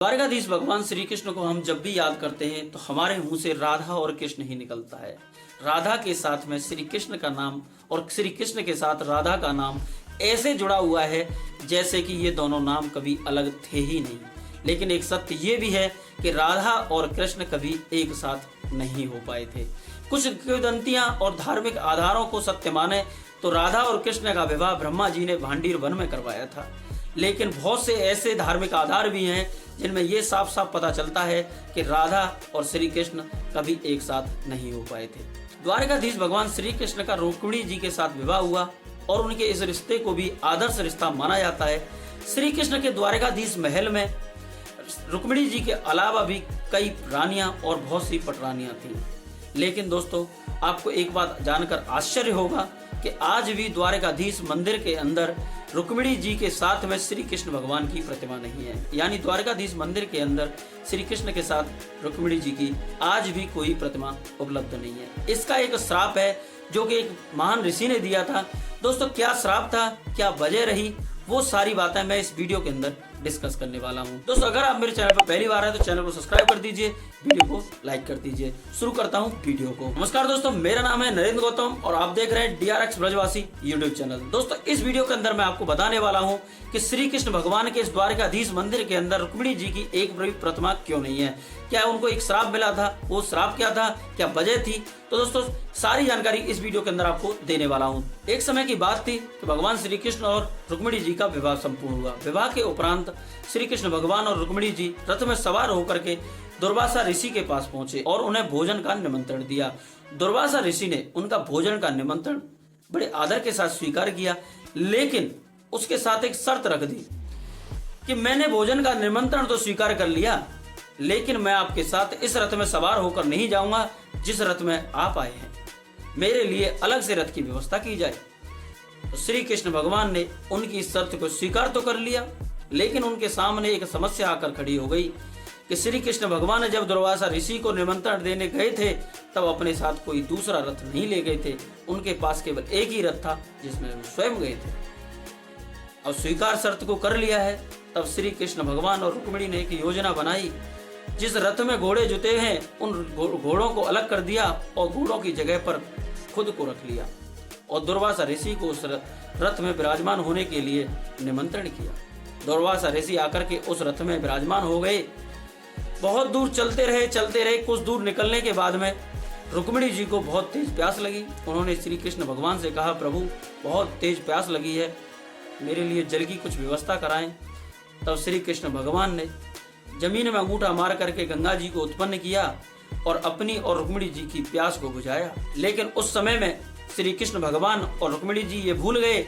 द्वारकाधीश भगवान श्री कृष्ण को हम जब भी याद करते हैं तो हमारे मुंह से राधा और कृष्ण ही निकलता है। राधा के साथ में श्री कृष्ण का नाम और श्री कृष्ण के साथ राधा का नाम ऐसे जुड़ा हुआ है जैसे कि ये दोनों नाम कभी अलग थे ही नहीं। लेकिन एक सत्य ये भी है कि राधा और कृष्ण कभी एक साथ नहीं हो पाए थे। कुछ किंवदंतियां और धार्मिक आधारों को सत्य माने तो राधा और कृष्ण का विवाह ब्रह्मा जी ने भांडीर वन में करवाया था। लेकिन बहुत से ऐसे धार्मिक आधार भी हैं जिनमें यह साफ साफ पता चलता है कि राधा और श्री कृष्ण कभी एक साथ नहीं हो पाए थे। द्वारकाधीश भगवान श्री कृष्ण का रुक्मिणी जी के साथ विवाह हुआ और उनके इस रिश्ते को भी आदर्श रिश्ता माना जाता है। श्री कृष्ण के द्वारकाधीश महल में रुक्मिणी जी के अलावा भी कई रानियां और बहुत सी पटरानियां थीं। लेकिन दोस्तों, आपको एक बात जानकर आश्चर्य होगा कि आज भी द्वारकाधीश मंदिर के अंदर रुक्मिणी जी के साथ में श्री कृष्ण भगवान की प्रतिमा नहीं है। यानी द्वारकाधीश मंदिर के अंदर श्री कृष्ण के साथ रुक्मिणी जी की आज भी कोई प्रतिमा उपलब्ध नहीं है। इसका एक श्राप है जो कि एक महान ऋषि ने दिया था। दोस्तों, क्या श्राप था, क्या वजह रही, वो सारी बातें मैं इस वीडियो के अंदर डिस्कस करने वाला हूं। दोस्तों, अगर आप मेरे चैनल पर पहली बार आए तो चैनल को सब्सक्राइब कर दीजिए, वीडियो को लाइक कर दीजिए। शुरू करता हूं वीडियो को। नमस्कार दोस्तों, मेरा नाम है नरेंद्र गौतम और आप देख रहे हैं DRX ब्रजवासी यूट्यूब चैनल। दोस्तों, इस वीडियो के अंदर मैं आपको बताने वाला हूं कि श्री कृष्ण भगवान के इस द्वारकाधीश मंदिर के अंदर रुक्मिणी जी की एक भी प्रतिमा क्यों नहीं है। क्या उनको एक श्राप मिला था, वो श्राप क्या था, क्या वजह थी। तो दोस्तों, सारी जानकारी इस वीडियो के अंदर आपको देने वाला हूं। एक समय की बात थी कि भगवान श्री कृष्ण और रुक्मिणी जी का विवाह संपूर्ण हुआ। विवाह के उपरांत श्री कृष्ण भगवान और रुक्मिणी जी रथ में सवार होकर के दुर्वासा ऋषि के पास पहुंचे और उन्हें भोजन का निमंत्रण दिया। दुर्वासा ऋषि ने उनका भोजन का निमंत्रण बड़े आदर के साथ स्वीकार किया, लेकिन उसके साथ एक शर्त रख दी कि मैंने भोजन का निमंत्रण तो स्वीकार कर लिया, लेकिन मैं आपके साथ इस रथ में सवार होकर नहीं जाऊंगा जिस रथ में आप आए हैं। मेरे लिए अलग से रथ की व्यवस्था की जाए। तो श्री कृष्ण भगवान ने उनकी इस शर्त को स्वीकार तो कर लिया, लेकिन उनके सामने एक समस्या आकर खड़ी हो गई कि श्री कृष्ण भगवान ने जब दुर्वासा ऋषि को निमंत्रण देने गए थे तब अपने साथ कोई दूसरा रथ नहीं ले गए थे। उनके पास केवल एक ही रथ था जिसमें वो स्वयं गए थे। अब स्वीकार शर्त को कर लिया है, तब श्री कृष्ण भगवान और रुक्मिणी ने एक योजना बनाई। जिस रथ में घोड़े जुते हैं उन घोड़ों को अलग कर दिया और घोड़ों की जगह पर खुद को रख लिया और दुर्वासा ऋषि को उस रथ में विराजमान होने के लिए निमंत्रण किया। दुर्वासा ऋषि आकर के उस रथ में विराजमान हो गए। बहुत दूर चलते रहे। कुछ दूर निकलने के बाद में रुक्मिणी जी को बहुत तेज प्यास लगी। उन्होंने श्री कृष्ण भगवान से कहा, प्रभु बहुत तेज प्यास लगी है, मेरे लिए जल की कुछ व्यवस्था कराएं। तब श्री कृष्ण भगवान ने जमीन में अंगूठा मार करके गंगा जी को उत्पन्न किया और अपनी और रुक्मिणी जी की प्यास को बुझाया। लेकिन उस समय में श्री कृष्ण भगवान और रुक्मिणी जी ये भूल गए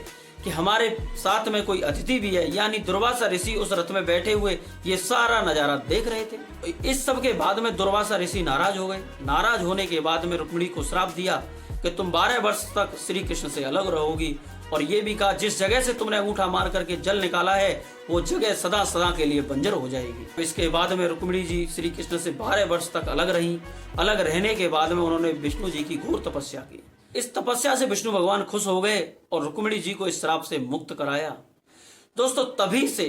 कि हमारे साथ में कोई अतिथि भी है। यानी दुर्वासा ऋषि उस रथ में बैठे हुए ये सारा नजारा देख रहे थे। इस सब के बाद में दुर्वासा ऋषि नाराज हो गए। नाराज होने के बाद में रुक्मिणी को श्राप दिया कि तुम 12 वर्ष तक श्री कृष्ण से अलग रहोगी, और ये भी कहा जिस जगह से तुमने अंगूठा मार करके जल निकाला है वो जगह सदा सदा के लिए बंजर हो जाएगी। तो इसके बाद में रुक्मिणी जी श्री कृष्ण से 12 वर्ष तक अलग रहीं। अलग रहने के बाद में उन्होंने विष्णु जी की घोर तपस्या की। इस तपस्या से विष्णु भगवान खुश हो गए और रुक्मिणी जी को इस श्राप से मुक्त कराया। दोस्तों, तभी से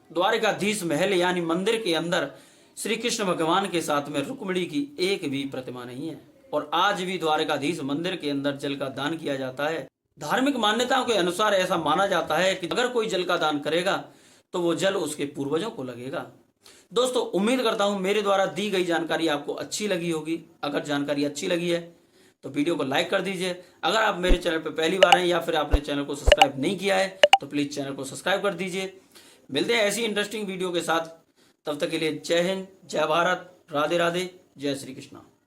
द्वारकाधीश महल यानी मंदिर के अंदर श्री कृष्ण भगवान के साथ में रुक्मिणी की एक भी प्रतिमा नहीं है। और आज भी द्वारकाधीश मंदिर के अंदर जल का दान किया जाता है। धार्मिक मान्यताओं के अनुसार ऐसा माना जाता है कि अगर कोई जल का दान करेगा तो वो जल उसके पूर्वजों को लगेगा। दोस्तों, उम्मीद करता हूं मेरे द्वारा दी गई जानकारी आपको अच्छी लगी होगी। अगर जानकारी अच्छी लगी है तो वीडियो को लाइक कर दीजिए। अगर आप मेरे चैनल पर पहली बार हैं या फिर आपने चैनल को सब्सक्राइब नहीं किया है तो प्लीज चैनल को सब्सक्राइब कर दीजिए। मिलते हैं ऐसी इंटरेस्टिंग वीडियो के साथ। तब तक के लिए जय हिंद, जय भारत, राधे राधे, जय श्री कृष्णा।